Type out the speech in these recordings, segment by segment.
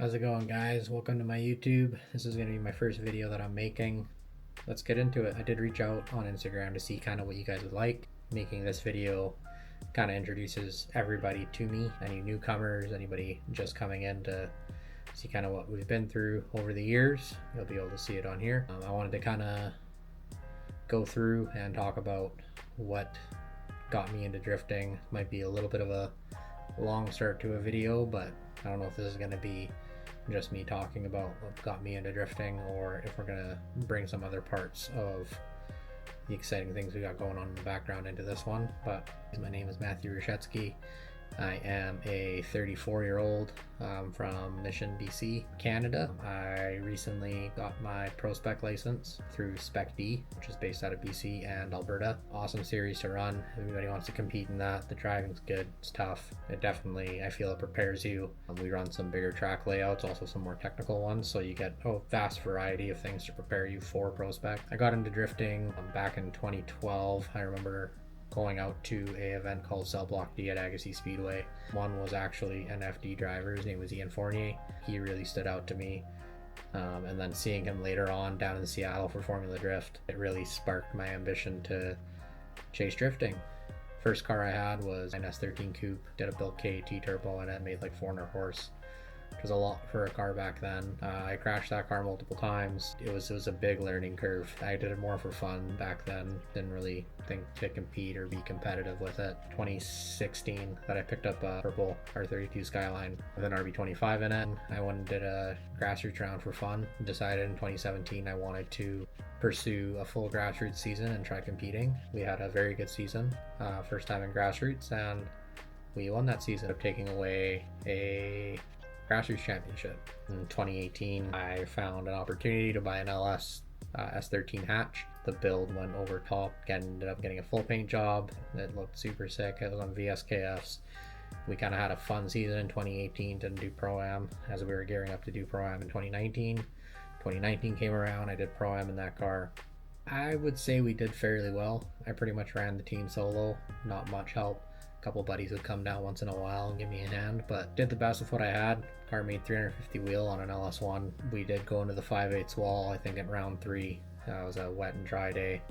How's it going, guys? Welcome to my YouTube. This is going to be my first video that I'm making. Let's get into it. I did reach out on Instagram to see kind of what you guys would like. Making this video kind of introduces everybody to me, any newcomers, anybody just coming in to see kind of what we've been through over the years. You'll be able to see it on here. I wanted to kind of go through and talk about what got me into drifting. Might be a little bit of a long start to a video, but I don't know if this is going to be just me talking about what got me into drifting or if we're going to bring some other parts of the exciting things we got going on in the background into this one. But my name is Matthew Ryshetsky. I am a 34-year-old from Mission, BC, Canada. I recently got my Pro Spec license through Spec D, which is based out of BC and Alberta. Awesome series to run. Everybody wants to compete in that. The driving's good. It's tough. It definitely, I feel it prepares you. We run some bigger track layouts, also some more technical ones, so you get a vast variety of things to prepare you for Pro Spec. I got into drifting back in 2012. I remember going out to a event called Cell Block D at Agassiz Speedway. One was actually an FD driver. His name was Ian Fournier. He really stood out to me. And then seeing him later on down in Seattle for Formula Drift, it really sparked my ambition to chase drifting. First car I had was an S13 Coupe. Did a Built KT turbo and it made like 400 horse. Which was a lot for a car back then. I crashed that car multiple times. It was a big learning curve. I did it more for fun back then. Didn't really think to compete or be competitive with it. 2016 that I picked up a purple R32 Skyline with an RB25 in it. I went and did a grassroots round for fun. Decided in 2017 I wanted to pursue a full grassroots season and try competing. We had a very good season, first time in grassroots, and we won that season of taking away a grassroots championship. In 2018, I found an opportunity to buy an LS S13 hatch. The build went over top, ended up getting a full paint job. It looked super sick. It was on VSKFs. We kind of had a fun season in 2018, didn't do Pro-Am as we were gearing up to do Pro-Am in 2019. 2019 came around, I did Pro-Am in that car. I would say we did fairly well. I pretty much ran the team solo, not much help. A couple buddies would come down once in a while and give me a hand, but did the best with what I had. Car made 350 wheel on an LS1. We did go into the 5/8 wall, I think at round 3. It was a wet and dry day.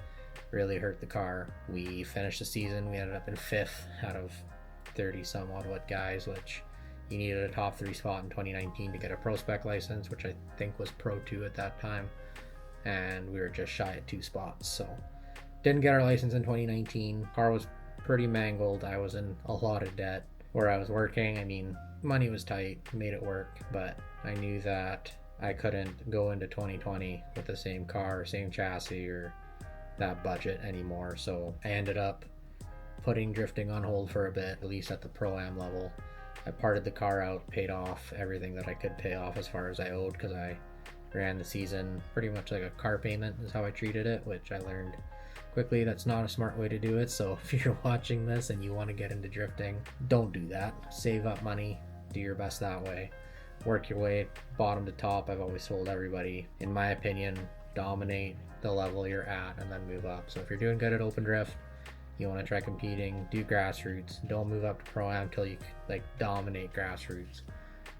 Really hurt the car. We finished the season. We ended up in 5th out of 30 some odd what guys, which you needed a top 3 spot in 2019 to get a Pro Spec license, which I think was Pro 2 at that time. And we were just shy at 2 spots. So didn't get our license in 2019. Car was pretty mangled. I was in a lot of debt where I was working. I mean, money was tight, made it work, but I knew that I couldn't go into 2020 with the same car, same chassis, or that budget anymore. So I ended up putting drifting on hold for a bit, at least at the Pro-Am level. I parted the car out, paid off everything that I could pay off as far as I owed, because I ran the season pretty much like a car payment is how I treated it, which I learned quickly that's not a smart way to do it. So if you're watching this and you want to get into drifting, don't do that. Save up money, do your best that way, work your way bottom to top. I've always told everybody, in my opinion, dominate the level you're at and then move up. So if you're doing good at open drift, you want to try competing, do grassroots. Don't move up to Pro-Am until you like dominate grassroots.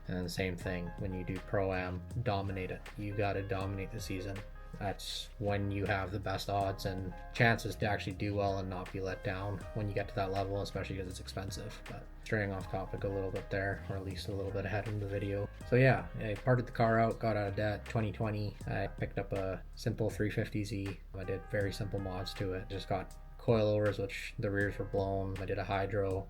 And then the same thing when you do Pro-Am, dominate it. You got to dominate the season. That's when you have the best odds and chances to actually do well and not be let down when you get to that level, especially because it's expensive. But straying off topic a little bit there, or at least a little bit ahead in the video. So yeah, I parted the car out, got out of debt. 2020, I picked up a simple 350Z. I did very simple mods to it. Just got coilovers, which the rears were blown. I did a hydro,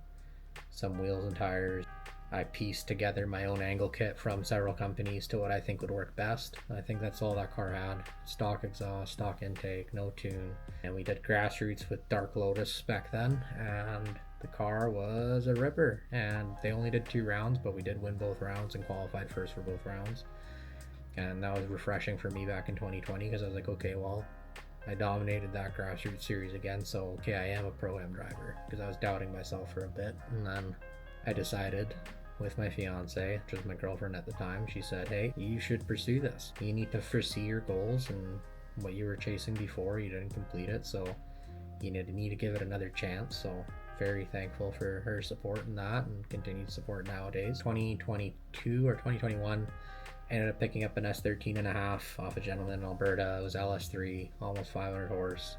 some wheels and tires. I pieced together my own angle kit from several companies to what I think would work best. I think that's all that car had. Stock exhaust, stock intake, no tune. And we did grassroots with Dark Lotus back then, and the car was a ripper. And they only did 2 rounds, but we did win both rounds and qualified first for both rounds. And that was refreshing for me back in 2020, because I was like, okay, well, I dominated that grassroots series again, so okay, I am a Pro-Am driver, because I was doubting myself for a bit. And then I decided with my fiance, which was my girlfriend at the time, she said, hey, you should pursue this. You need to foresee your goals and what you were chasing before, you didn't complete it, so you need to give it another chance. So very thankful for her support in that and continued support nowadays. 2022 or 2021, I ended up picking up an S13.5 off a gentleman in Alberta. It was LS3, almost 500 horse.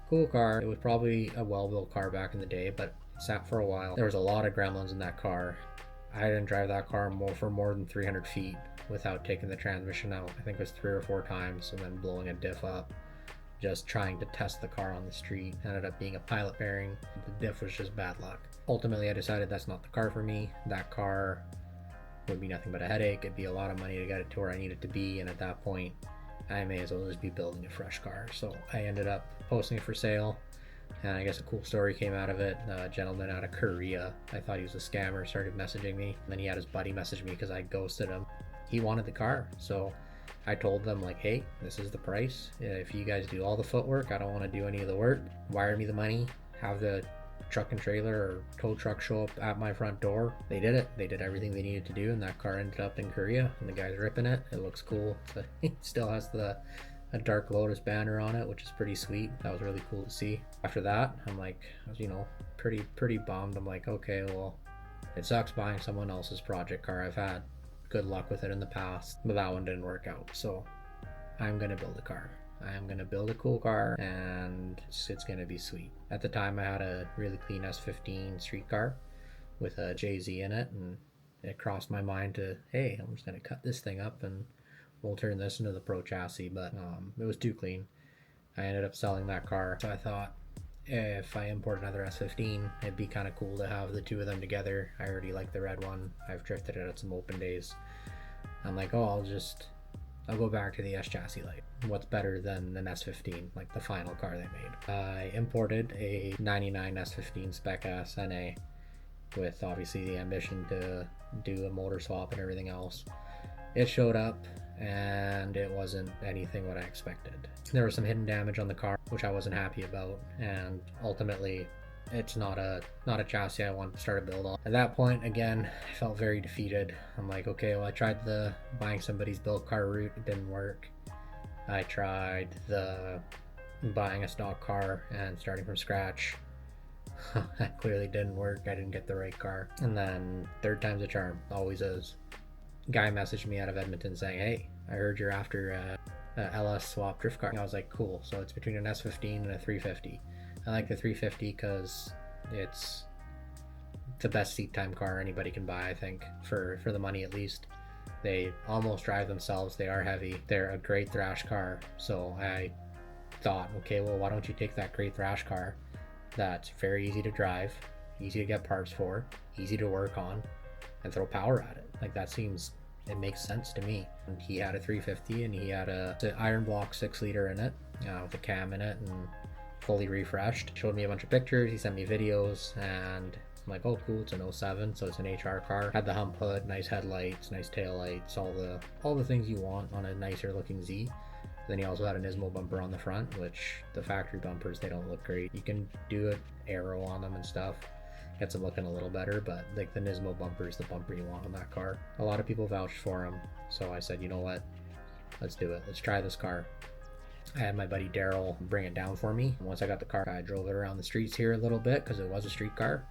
Cool car. It was probably a well-built car back in the day, but it sat for a while. There was a lot of gremlins in that car. I didn't drive that car for more than 300 feet without taking the transmission out. I think it was 3 or 4 times, and then blowing a diff up. Just trying to test the car on the street. Ended up being a pilot bearing. The diff was just bad luck. Ultimately, I decided that's not the car for me. That car would be nothing but a headache. It'd be a lot of money to get it to where I need it to be, and at that point, I may as well just be building a fresh car. So I ended up posting it for sale, and I guess a cool story came out of it. A gentleman out of Korea, I thought he was a scammer, started messaging me. And then he had his buddy message me because I ghosted him. He wanted the car, so I told them, like, hey, this is the price. If you guys do all the footwork, I don't want to do any of the work. Wire me the money, have the truck and trailer or tow truck show up at my front door. They did it. They did everything they needed to do, and that car ended up in Korea, and the guy's ripping it. It looks cool. It still has a Dark Lotus banner on it, which is pretty sweet. That was really cool to see. After that, I'm like, pretty bummed. I'm like, okay, well, it sucks buying someone else's project car. I've had good luck with it in the past, but that one didn't work out. So I'm gonna build a car. I am gonna build a cool car, and it's gonna be sweet. At the time, I had a really clean S15 street car with a JZ in it, and it crossed my mind to, hey, I'm just gonna cut this thing up and we'll turn this into the Pro chassis, but it was too clean. I ended up selling that car, so I thought, if I import another S15, it'd be kind of cool to have the two of them together. I already like the red one. I've drifted it at some open days. I'm like, oh, I'll go back to the S chassis light. What's better than an S15, like the final car they made? I imported a 99 S15 Spec S NA with obviously the ambition to do a motor swap and everything else. It showed up, and it wasn't anything what I expected. There was some hidden damage on the car, which I wasn't happy about, and ultimately it's not a chassis I want to start a build on. At that point, again, I felt very defeated. I'm like, okay, well, I tried the buying somebody's built car route. It didn't work. I tried the buying a stock car and starting from scratch. That clearly didn't work. I didn't get the right car. And then third time's a charm, always is. Guy messaged me out of Edmonton saying, hey, I heard you're after a LS swap drift car. And I was like, cool. So it's between an S15 and a 350. I like the 350 because it's the best seat time car anybody can buy, I think, for the money at least. They almost drive themselves. They are heavy. They're a great thrash car. So I thought, okay, well, why don't you take that great thrash car that's very easy to drive, easy to get parts for, easy to work on, and throw power at it. Like, it makes sense to me. And he had a 350, and he had the iron block 6-liter in it, with a cam in it, and fully refreshed. Showed me a bunch of pictures, he sent me videos, and I'm like, oh cool, it's an 07, so it's an HR car. Had the hump hood, nice headlights, nice tail lights, all the things you want on a nicer looking Z. Then he also had an Ismo bumper on the front, which the factory bumpers, they don't look great. You can do an aero on them and stuff, gets them looking a little better, but like the Nismo bumper is the bumper you want on that car. A lot of people vouched for him, so I said, you know what, let's do it. Let's try this car. I had my buddy Daryl bring it down for me. Once I got the car, I drove it around the streets here a little bit because it was a street car.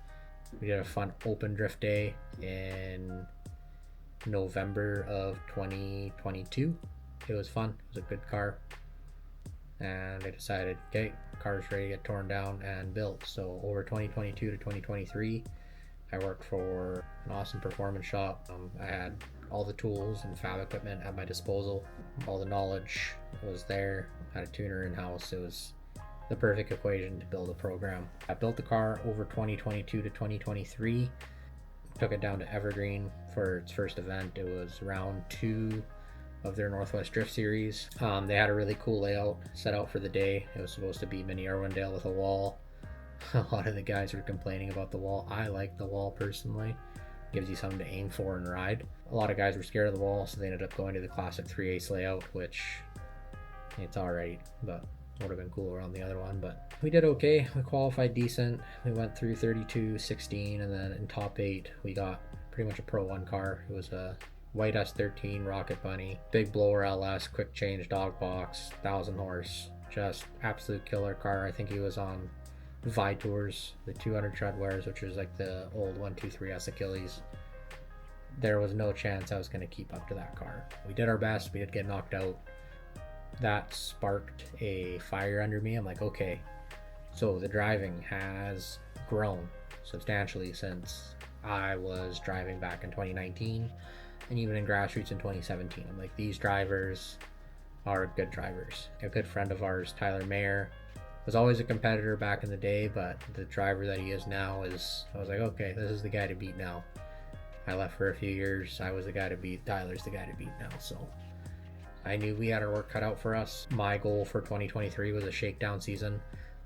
We did a fun open drift day in November of 2022. It was fun. It was a good car. And I decided, okay, car's ready to get torn down and built. So over 2022 to 2023, I worked for an awesome performance shop. I had all the tools and fab equipment at my disposal. All the knowledge was there. I had a tuner in-house. It was the perfect equation to build a program. I built the car over 2022 to 2023. Took it down to Evergreen for its first event. It was round 2 of their Northwest Drift Series. They had a really cool layout set out for the day. It was supposed to be mini Irwindale with a wall. A lot of the guys were complaining about the wall. I like the wall personally. Gives you something to aim for and ride. A lot of guys were scared of the wall, so they ended up going to the classic 3/8 layout, which it's alright, but would have been cooler on the other one. But we did okay. We qualified decent. We went through 32, 16, and then in top 8 we got pretty much a Pro 1 car. It was a white S13 Rocket Bunny, big blower LS, quick change dog box, 1,000 horse, just absolute killer car. I think he was on Vitours, the 200 treadwears, which was like the old 123S Achilles. There was no chance I was going to keep up to that car. We did our best. We did get knocked out. That sparked a fire under me. I'm like, okay, so the driving has grown substantially since I was driving back in 2019 and even in grassroots in 2017. I'm like, these drivers are good drivers. A good friend of ours, Tyler Mayer, was always a competitor back in the day, but the driver that he is now is, I was like, okay, this is the guy to beat now. I left for a few years. I was the guy to beat. Tyler's the guy to beat now. So I knew we had our work cut out for us. My goal for 2023 was a shakedown season.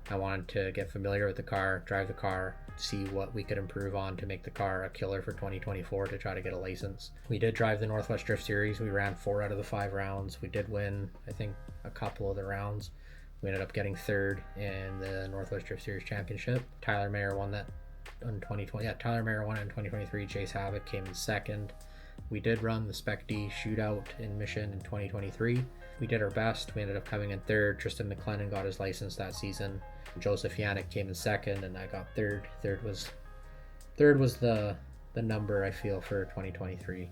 I wanted to get familiar with the car, drive the car, see what we could improve on to make the car a killer for 2024 to try to get a license. We did drive the Northwest Drift Series. We ran 4 out of the 5 rounds. We did win, I think, a couple of the rounds. We ended up getting 3rd in the Northwest Drift Series Championship. Tyler Mayer won that in 2020. Yeah, Tyler Mayer won it in 2023. Chase Havoc came in 2nd. We did run the Spec D shootout in Mission in 2023. We did our best. We ended up coming in 3rd. Tristan McLennan got his license that season. Joseph Yannick came in 2nd, and I got 3rd. Third was the number I feel for 2023,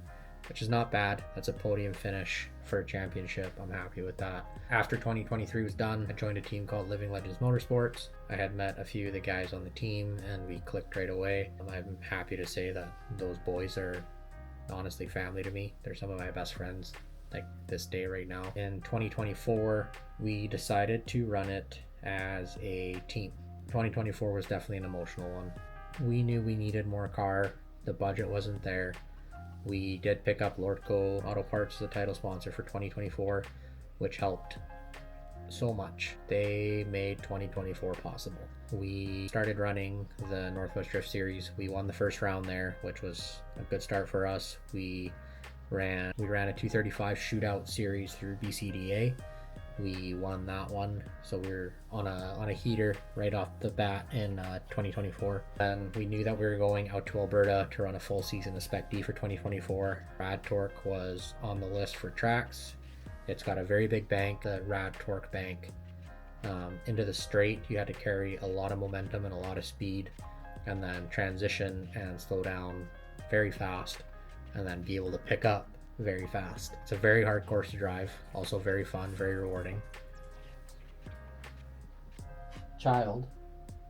which is not bad. That's a podium finish for a championship. I'm happy with that. After 2023 was done, I joined a team called Living Legends Motorsports. I had met a few of the guys on the team, and we clicked right away. I'm happy to say that those boys are honestly family to me. They're some of my best friends, like this day right now. In 2024, we decided to run it as a team. 2024 was definitely an emotional one. We knew we needed more car. The budget wasn't there. We did pick up Lordco Auto Parts as the title sponsor for 2024, which helped so much. They made 2024 possible. We started running the Northwest Drift Series. We won the first round there, which was a good start for us. We ran a 235 shootout series through BCDA. We won that one, so we were on a heater right off the bat in 2024. And we knew that we were going out to Alberta to run a full season of Spec D for 2024. Rad Torque was on the list for tracks. It's got a very big bank, the Rad Torque bank. Into the straight, you had to carry a lot of momentum and a lot of speed, and then transition and slow down very fast, and then be able to pick up very fast. It's a very hard course to drive, also very fun, very rewarding. Child,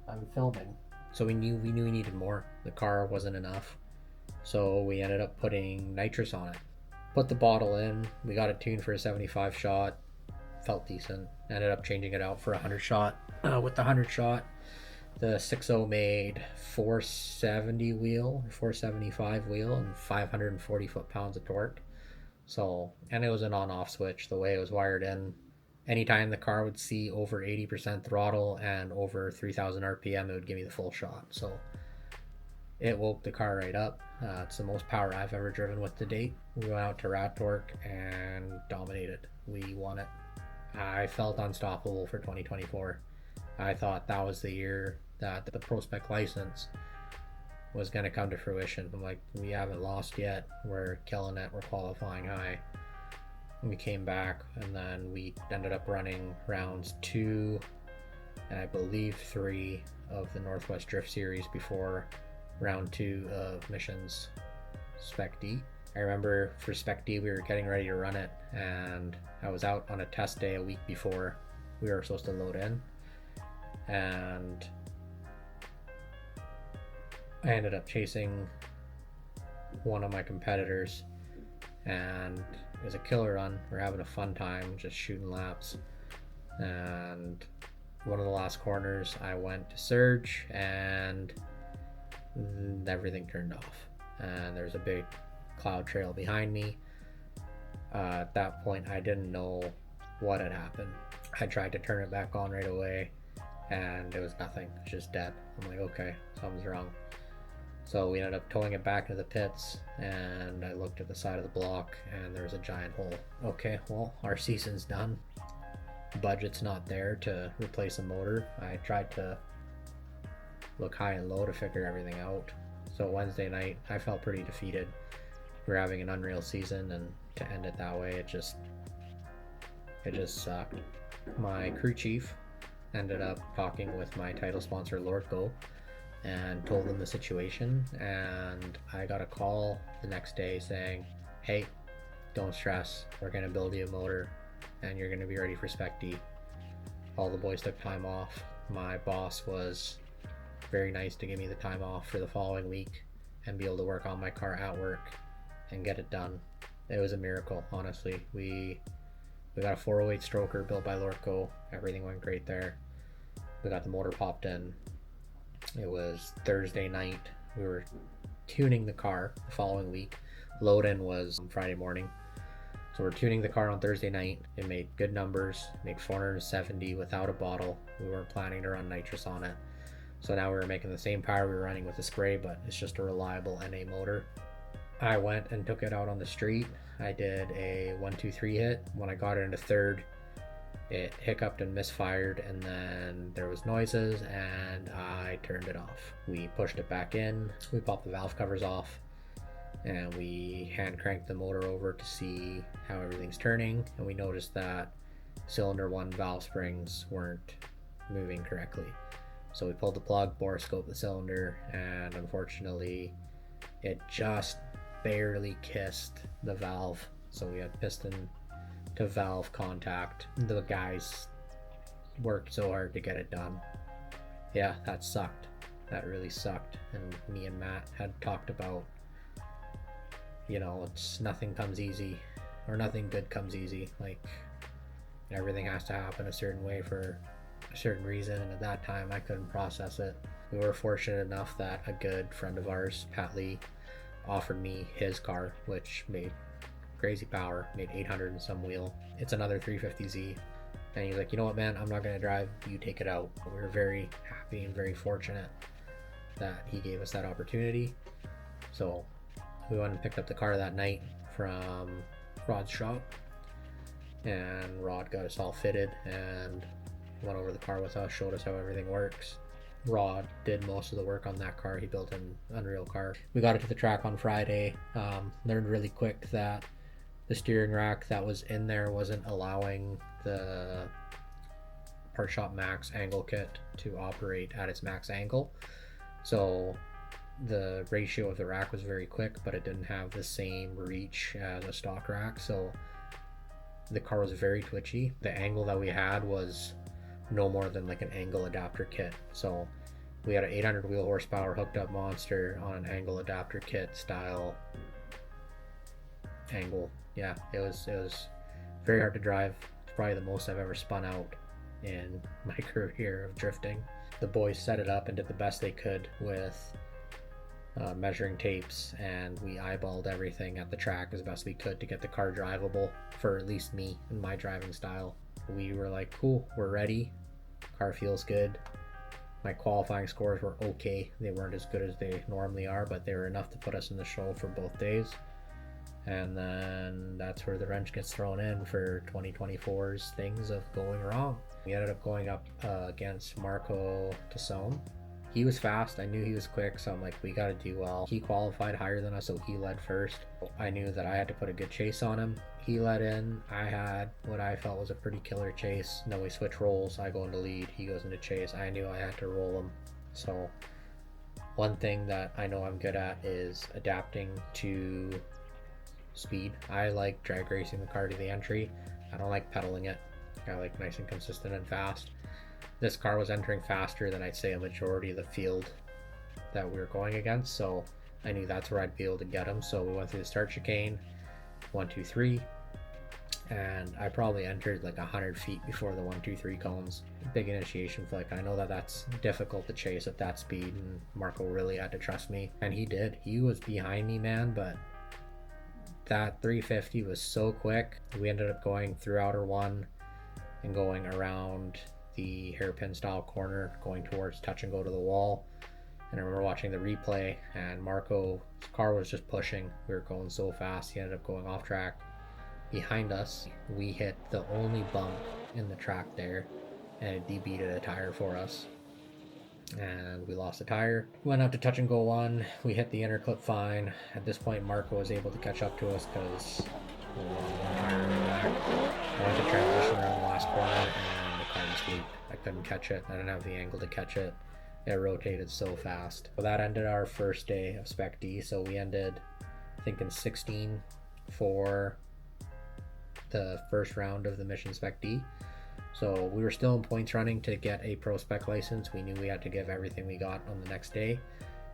I'm filming. So we knew we needed more. The car wasn't enough, so we ended up putting nitrous on it. Put the bottle in. We got it tuned for a 75 shot. Felt decent. Ended up changing it out for a 100 shot. With the 100 shot, the 6.0 made 470 wheel, 475 wheel, and 540 foot-pounds of torque. So, and it was an on-off switch. The way it was wired in, anytime the car would see over 80% throttle and over 3,000 RPM, it would give me the full shot. So it woke the car right up. It's the most power I've ever driven with to date. We went out to Rad Torque and dominated. We won it. I felt unstoppable for 2024. I thought that was the year that the Pro Spec license was going to come to fruition. I'm like, we haven't lost yet. We're killing it. We're qualifying high. And we came back, and then we ended up running rounds 2 and I believe 3 of the Northwest Drift Series before round 2 of Mission's Spec D. I remember for Spec D, we were getting ready to run it, and I was out on a test day a week before we were supposed to load in, and I ended up chasing one of my competitors, and it was a killer run. We're having a fun time just shooting laps, and one of the last corners I went to surge and everything turned off, and there's a big cloud trail behind me. At that point I didn't know what had happened. I tried to turn it back on right away and it was nothing. It's just dead. I'm like, okay, something's wrong. So we ended up towing it back to the pits, and I looked at the side of the block and there was a giant hole. Okay, well, our season's done. Budget's not there to replace a motor. I tried to look high and low to figure everything out. So Wednesday night I felt pretty defeated. We're having an unreal season, and to end it that way, it just sucked. My crew chief ended up talking with my title sponsor, Lordco, and told them the situation. And I got a call the next day saying, hey, don't stress, we're going to build you a motor and you're going to be ready for Spec D. All the boys took time off. My boss was very nice to give me the time off for the following week and be able to work on my car at work and get it done. It was a miracle, honestly. We got a 408 stroker built by Lordco. Everything went great there. We got the motor popped in. It was Thursday night. We were tuning the car the following week. Load in was Friday morning. So we're tuning the car on Thursday night. It made good numbers, made 470 without a bottle. We weren't planning to run nitrous on it. So now we were making the same power we were running with the spray, but it's just a reliable NA motor. I went and took it out on the street. I did a 1-2-3 hit. When I got it into third, it hiccuped and misfired, and then there was noises and I turned it off. We pushed it back in, we popped the valve covers off, and we hand cranked the motor over to see how everything's turning, and we noticed that cylinder 1 valve springs weren't moving correctly. So we pulled the plug, borescoped the cylinder, and unfortunately it just barely kissed the valve. So we had piston to valve contact. The guys worked so hard to get it done. Yeah, that sucked. That really sucked. And me and Matt had talked about, you know, it's nothing comes easy, or nothing good comes easy. Like, everything has to happen a certain way for a certain reason, and at that time I couldn't process it. We were fortunate enough that a good friend of ours, Pat Lee, offered me his car, which made crazy power, made 800 and some wheel. It's another 350Z, and he's like, you know what, man, I'm not gonna drive, you take it out. We were very happy and very fortunate that he gave us that opportunity. So we went and picked up the car that night from Rod's shop, and Rod got us all fitted and went over the car with us, showed us how everything works. Rod did most of the work on that car. He built an Unreal car. We got it to the track on Friday. Learned really quick that the steering rack that was in there wasn't allowing the Part Shop Max angle kit to operate at its max angle. So the ratio of the rack was very quick, but it didn't have the same reach as a stock rack. So the car was very twitchy. The angle that we had was no more than like an angle adapter kit. So we had an 800 wheel horsepower hooked up monster on an angle adapter kit style angle. Yeah, it was very hard to drive. It's probably the most I've ever spun out in my career of drifting. The boys set it up and did the best they could with measuring tapes, and we eyeballed everything at the track as best we could to get the car drivable for at least me and my driving style. We were like, cool, we're ready. Car feels good. My qualifying scores were okay. They weren't as good as they normally are, but they were enough to put us in the show for both days. And then that's where the wrench gets thrown in for 2024's things of going wrong. We ended up going up against Marco Tassone. He was fast. I knew he was quick, so I'm like, we got to do well. He qualified higher than us, so he led first. I knew that I had to put a good chase on him. He led in. I had what I felt was a pretty killer chase. Then we switch roles. I go into lead. He goes into chase. I knew I had to roll him. So one thing that I know I'm good at is adapting to speed. I like drag racing the car to the entry. I don't like pedaling it. I like nice and consistent and fast. This car was entering faster than I'd say a majority of the field that we were going against, so I knew that's where I'd be able to get him. So we went through the start chicane, 1, 2, 3, and I probably entered like 100 feet before the 1, 2, 3 cones. Big initiation flick. I know that that's difficult to chase at that speed, and Marco really had to trust me, and he did. He was behind me, man, but that 350 was so quick. We ended up going through outer one and going around the hairpin style corner, going towards touch and go to the wall. And I remember watching the replay, and Marco's car was just pushing. We were going so fast, he ended up going off track. Behind us, we hit the only bump in the track there, and it debeated a tire for us. And we lost the tire. Went out to touch and go one. We hit the inner clip fine. At this point, Marco was able to catch up to us because we were on one tire in the back. I went to transition around the last corner, and the car just looped. I couldn't catch it. I didn't have the angle to catch it. It rotated so fast. So that ended our first day of Spec D. So we ended, I think, in 16 for the first round of the Mission Spec D. So we were still in points running to get a Pro Spec license. We knew we had to give everything we got on the next day.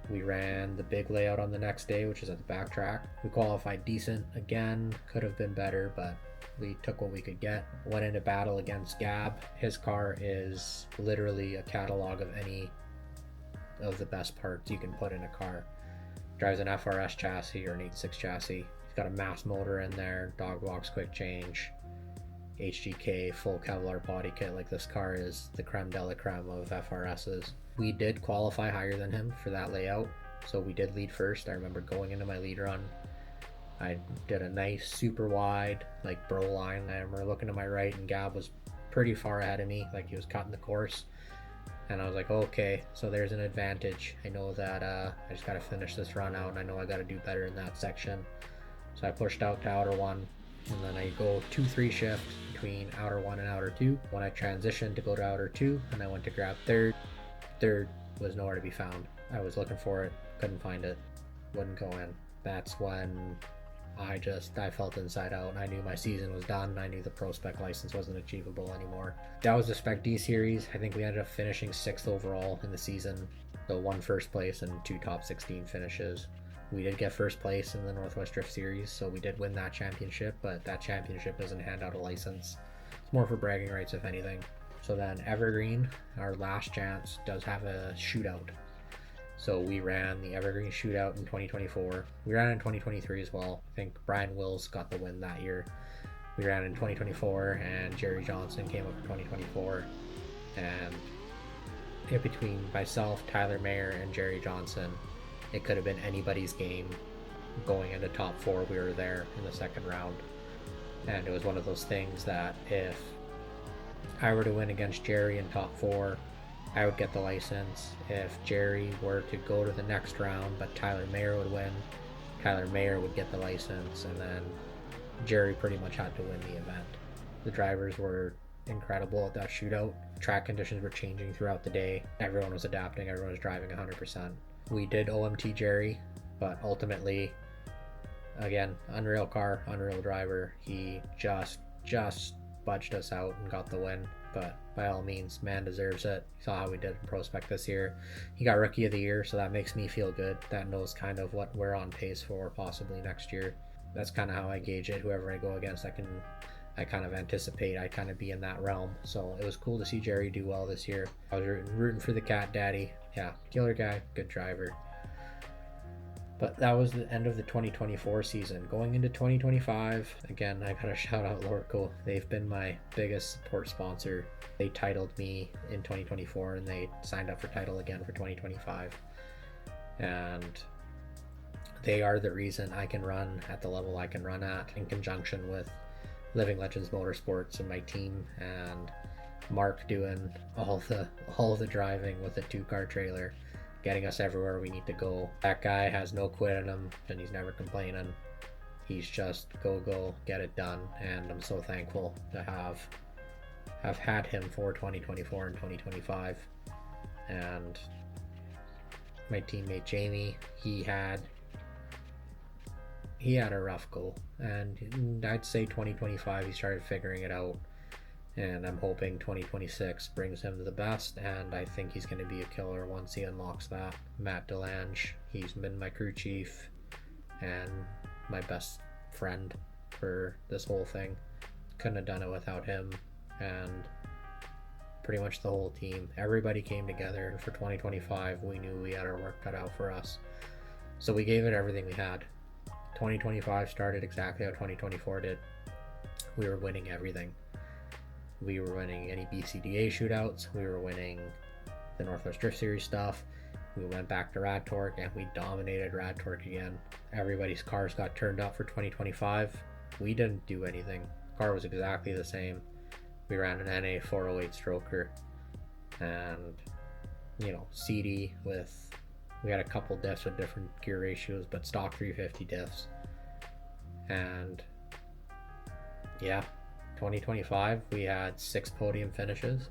We ran the big layout on the next day, which is at the backtrack. We qualified decent. Again, could have been better, but we took what we could get. Went into battle against Gab. His car is literally a catalog of any of the best parts you can put in a car. Drives an FRS chassis or an 86 chassis. He's got a mass motor in there, dog box quick change, HGK full Kevlar body kit. Like, this car is the creme de la creme of FRSs. We did qualify higher than him for that layout, so we did lead first. I remember going into my lead run, I did a nice super wide like bro line. I remember looking to my right and Gab was pretty far ahead of me, like he was cutting the course, and I was like, okay, so there's an advantage. I know that I just got to finish this run out, and I know I got to do better in that section. So I pushed out to outer one, and then I go 2-3 shift between outer one and outer two. When I transitioned to go to outer two, and I went to grab third was nowhere to be found. I was looking for it, couldn't find it, wouldn't go in. That's when I felt inside out, and I knew my season was done. I knew the Pro Spec license wasn't achievable anymore. That was the Spec D series. I think we ended up finishing 6th overall in the season. So 1 first place and 2 top 16 finishes. We did get first place in the Northwest Drift Series, so we did win that championship, but that championship doesn't hand out a license. It's more for bragging rights, if anything. So then Evergreen, our last chance, does have a shootout. So we ran the Evergreen shootout in 2024. We ran in 2023 as well. I think Brian Wills got the win that year. We ran in 2024, and Jerry Johnson came up in 2024. And in between myself, Tyler Mayer, and Jerry Johnson, it could have been anybody's game going into top 4. We were there in the second round. And it was one of those things that if I were to win against Jerry in top 4, I would get the license. If Jerry were to go to the next round but Tyler Mayer would win, Tyler Mayer would get the license, and then Jerry pretty much had to win the event. The drivers were incredible at that shootout. Track conditions were changing throughout the day. Everyone was adapting, everyone was driving 100%. We did OMT Jerry, but ultimately, again, unreal car, unreal driver. He just budged us out and got the win, but by all means, man deserves it. You saw how we did in Pro Spec this year. He got Rookie of the Year, so that makes me feel good. That knows kind of what we're on pace for possibly next year. That's kind of how I gauge it. Whoever I go against, I kind of anticipate I kind of be in that realm. So it was cool to see Jerry do well this year. I was rooting for the Cat Daddy. Yeah, killer guy, good driver. But that was the end of the 2024 season. Going into 2025, again, I gotta shout out Lorco. They've been my biggest support sponsor. They titled me in 2024, and they signed up for title again for 2025. And they are the reason I can run at the level I can run at, in conjunction with Living Legends Motorsports and my team, and Mark doing all the driving with a 2-car trailer, getting us everywhere we need to go. That guy has no quit in him, and he's never complaining. He's just go, get it done, and I'm so thankful to have had him for 2024 and 2025. And my teammate Jamie, he had a rough go, and I'd say 2025 he started figuring it out, and I'm hoping 2026 brings him to the best, and I think he's going to be a killer once he unlocks that. Matt Delange, he's been my crew chief and my best friend for this whole thing. Couldn't have done it without him, and pretty much the whole team. Everybody came together, and for 2025 we knew we had our work cut out for us, so we gave it everything we had. 2025 started exactly how 2024 did. We were winning everything. We were winning any BCDA shootouts. We were winning the Northwest Drift Series stuff. We went back to Rad Torque, and we dominated Rad Torque again. Everybody's cars got turned up for 2025. We didn't do anything. The car was exactly the same. We ran an NA 408 stroker, and CD with, we had a couple diffs with different gear ratios, but stock 350 diffs. And yeah, 2025 we had 6 podium finishes.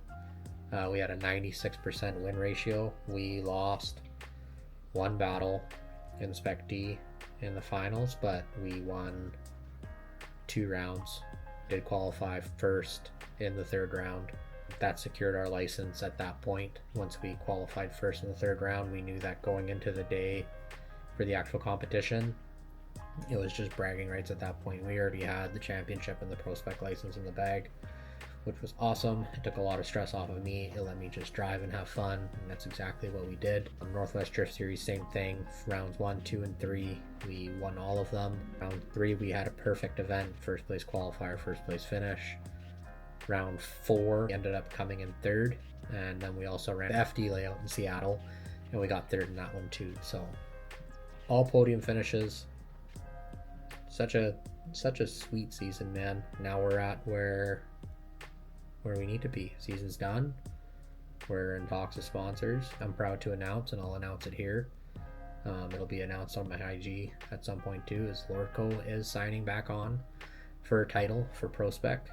We had a 96% win ratio. We lost one battle in Spec D in the finals, but we won 2 rounds. Did qualify first in the 3rd round. That secured our license at that point. Once we qualified first in the 3rd round, we knew that going into the day for the actual competition, it was just bragging rights at that point. We already had the championship and the Pro Spec license in the bag, which was awesome. It took a lot of stress off of me. It let me just drive and have fun, and that's exactly what we did. Northwest Drift Series, same thing. Rounds 1, 2, and 3, we won all of them. Round 3, we had a perfect event. First place qualifier, first place finish. Round 4, we ended up coming in 3rd, and then we also ran the FD layout in Seattle, and we got 3rd in that one too. So all podium finishes. Such a sweet season, man. Now we're at where we need to be. Season's done. We're in talks with sponsors. I'm proud to announce, and I'll announce it here. It'll be announced on my IG at some point too, as Lordco is signing back on for a title for Pro Spec.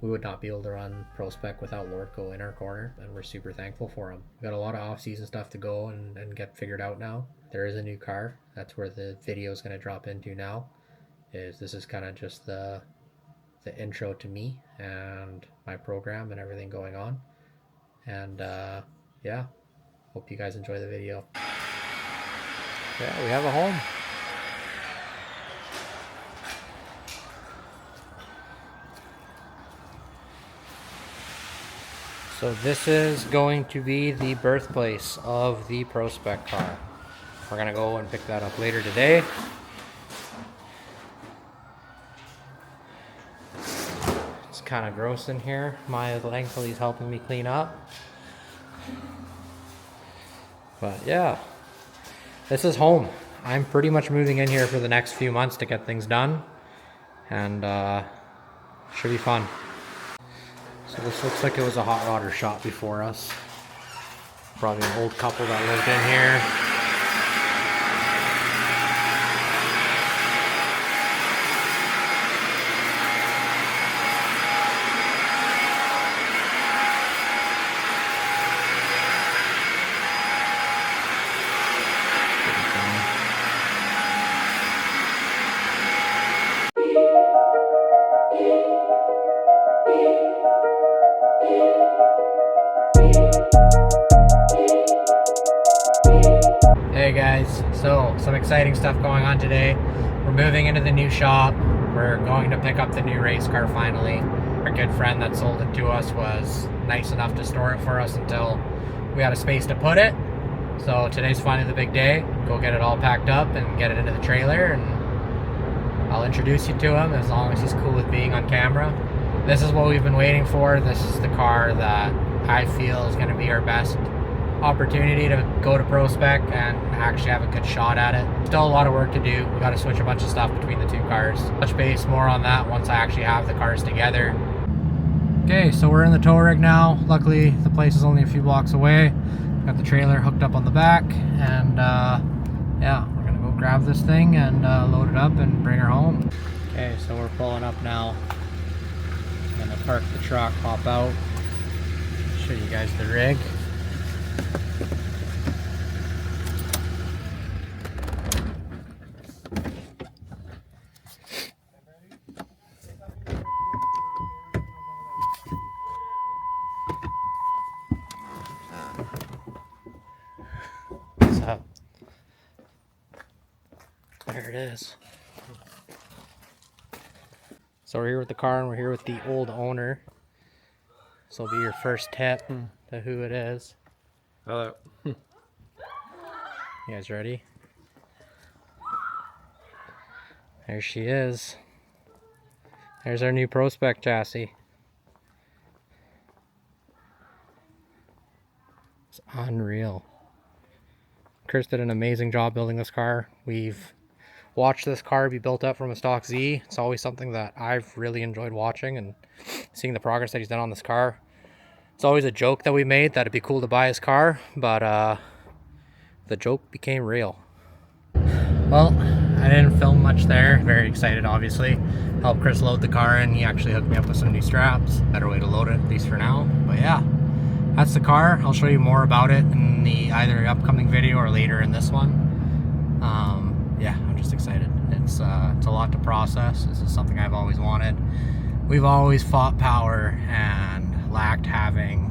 We would not be able to run Pro Spec without Lordco in our corner, and we're super thankful for him. We've got a lot of off-season stuff to go and get figured out now. There is a new car. That's where the video is going to drop into now. This is kind of just the intro to me and my program and everything going on. And yeah, hope you guys enjoy the video. Yeah, we have a home. So this is going to be the birthplace of the Pro Spec car. We're gonna go and pick that up later today. It's kind of gross in here. Maya thankfully is helping me clean up. But yeah, this is home. I'm pretty much moving in here for the next few months to get things done, and should be fun. So this looks like it was a hot rodder shop before us. Probably an old couple that lived in here. Hey guys, so some exciting stuff going on today. We're moving into the new shop. We're going to pick up the new race car finally. Our good friend that sold it to us was nice enough to store it for us until we had a space to put it. So today's finally the big day. Go get it all packed up and get it into the trailer, and I'll introduce you to him as long as he's cool with being on camera. This is what we've been waiting for. This is the car that I feel is going to be our best opportunity to go to Pro Spec and actually have a good shot at it. Still a lot of work to do. We got to switch a bunch of stuff between the 2 cars. Touch base more on that once I actually have the cars together. Okay, so we're in the tow rig now. Luckily the place is only a few blocks away. Got the trailer hooked up on the back, and yeah, we're gonna go grab this thing and load it up and bring her home. Okay, so we're pulling up now. Gonna park the truck, hop out, show you guys the rig. What's up? There it is. So we're here with the car, and we're here with the old owner. This will be your first tip to who it is. Hello. You guys ready? There she is. There's our new Pro Spec chassis. It's unreal. Chris did an amazing job building this car. We've watched this car be built up from a stock Z. It's always something that I've really enjoyed watching and seeing the progress that he's done on this car. It's always a joke that we made that it'd be cool to buy his car, but the joke became real. Well, I didn't film much there. Very excited, obviously. Helped Chris load the car in. He actually hooked me up with some new straps. Better way to load it, at least for now. But yeah, that's the car. I'll show you more about it in the either upcoming video or later in this one. Yeah, I'm just excited. It's a lot to process. This is something I've always wanted. We've always fought power and lacked having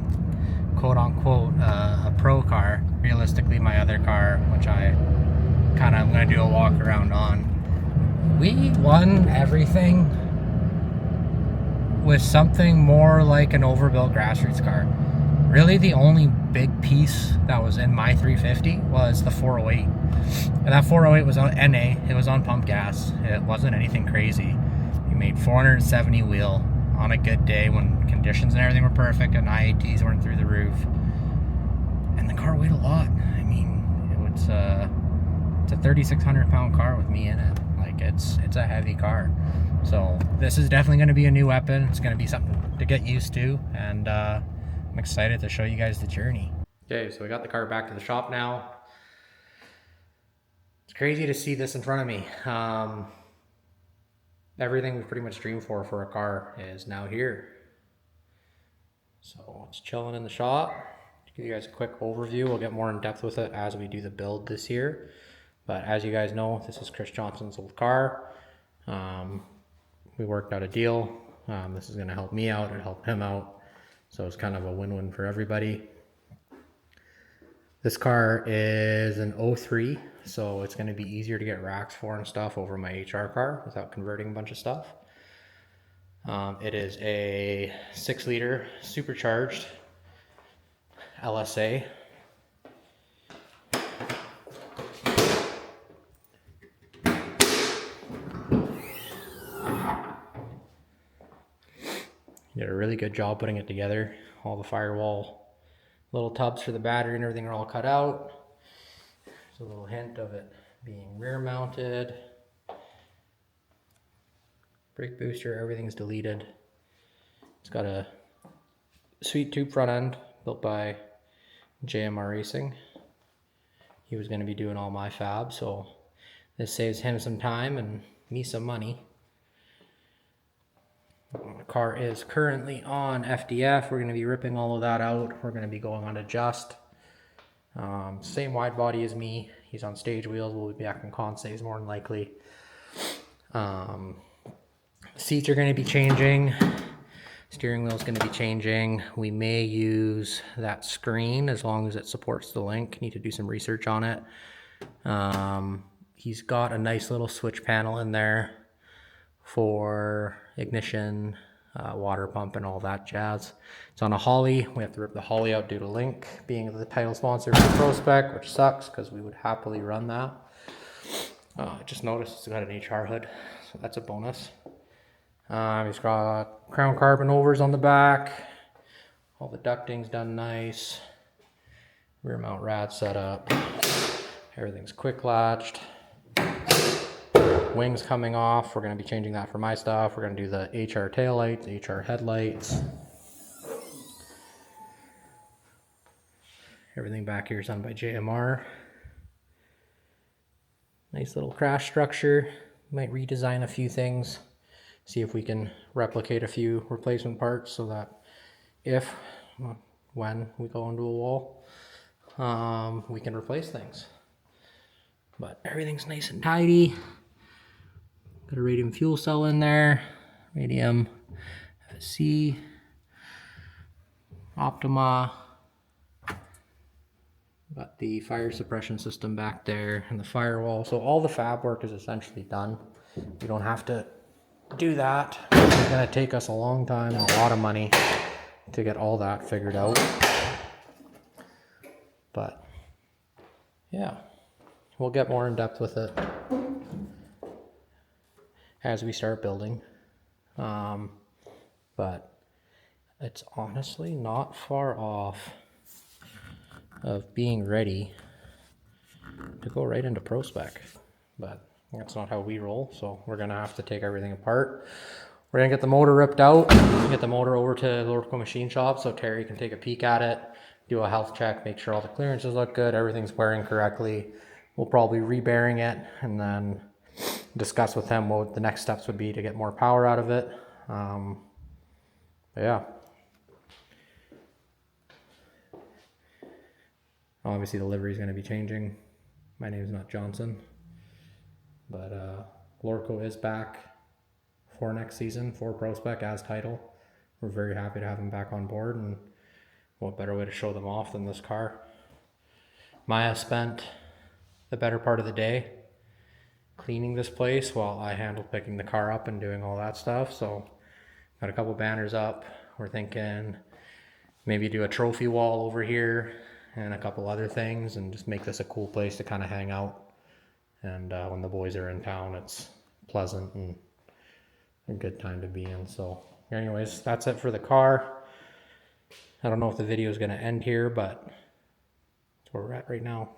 quote unquote a pro car. Realistically, my other car, which I kind of am going to do a walk around on, we won everything with something more like an overbuilt grassroots car. Really, the only big piece that was in my 350 was the 408. And that 408 was on NA, it was on pump gas. It wasn't anything crazy. You made 470 wheel on a good day when conditions and everything were perfect and IATs weren't through the roof. And the car weighed a lot. I mean, it's a 3,600 pound car with me in it. Like, it's a heavy car. So this is definitely going to be a new weapon. It's going to be something to get used to, and I'm excited to show you guys the journey. Okay, so we got the car back to the shop now. It's crazy to see this in front of me. Everything we've pretty much dreamed for a car is now here. So it's chilling in the shop. To give you guys a quick overview, we'll get more in depth with it as we do the build this year. But as you guys know, this is Chris Johnson's old car. We worked out a deal. This is going to help me out, it'll help him out. So it's kind of a win-win for everybody. This car is an 03, so it's going to be easier to get racks for and stuff over my HR car without converting a bunch of stuff. It is a 6-liter supercharged LSA. Did a really good job putting it together. All the firewall little tubs for the battery and everything are all cut out. There's a little hint of it being rear mounted. Brake booster, everything's deleted. It's got a sweet tube front end built by JMR Racing. He was going to be doing all my fab, so this saves him some time and me some money. The car is currently on FDF. We're going to be ripping all of that out. We're going to be going on Adjust. Same wide body as me. He's on stage wheels. We'll be back in consaves more than likely. Seats are going to be changing. Steering wheel is going to be changing. We may use that screen as long as it supports the link. Need to do some research on it. He's got a nice little switch panel in there for ignition, water pump, and all that jazz. It's on a Holley. We have to rip the Holley out due to Link being the title sponsor for ProSpec, which sucks because we would happily run that. I just noticed it's got an HR hood, so that's a bonus. He's got crown carbon overs on the back. All the ducting's done nice. Rear mount rad set up. Everything's quick latched. Wings coming off. We're going to be changing that for my stuff. We're going to do the HR taillights, HR headlights. Everything back here is done by JMR. Nice little crash structure. Might redesign a few things. See if we can replicate a few replacement parts so that when we go into a wall, we can replace things. But everything's nice and tidy. Got a radium fuel cell in there, radium FSC, Optima. Got the fire suppression system back there and the firewall. So all the fab work is essentially done. We don't have to do that. It's gonna take us a long time and a lot of money to get all that figured out. But yeah, we'll get more in depth with it as we start building. But it's honestly not far off of being ready to go right into ProSpec, but that's not how we roll. So we're gonna have to take everything apart. We're gonna get the motor ripped out, get the motor over to the local machine shop so Terry can take a peek at it, do a health check, make sure all the clearances look good, everything's wearing correctly. We'll probably re-bearing it and then discuss with him what the next steps would be to get more power out of it. But yeah, Obviously the livery is going to be changing. My name's not Johnson, but Lorco is back for next season for Pro Spec as title. We're very happy to have him back on board, and what better way to show them off than this car. Maya spent the better part of the day cleaning this place while I handled picking the car up and doing all that stuff. So got a couple banners up. We're thinking maybe do a trophy wall over here and a couple other things and just make this a cool place to kind of hang out. And when the boys are in town, it's pleasant and a good time to be in. So anyways, that's it for the car. I don't know if the video is going to end here, but that's where we're at right now.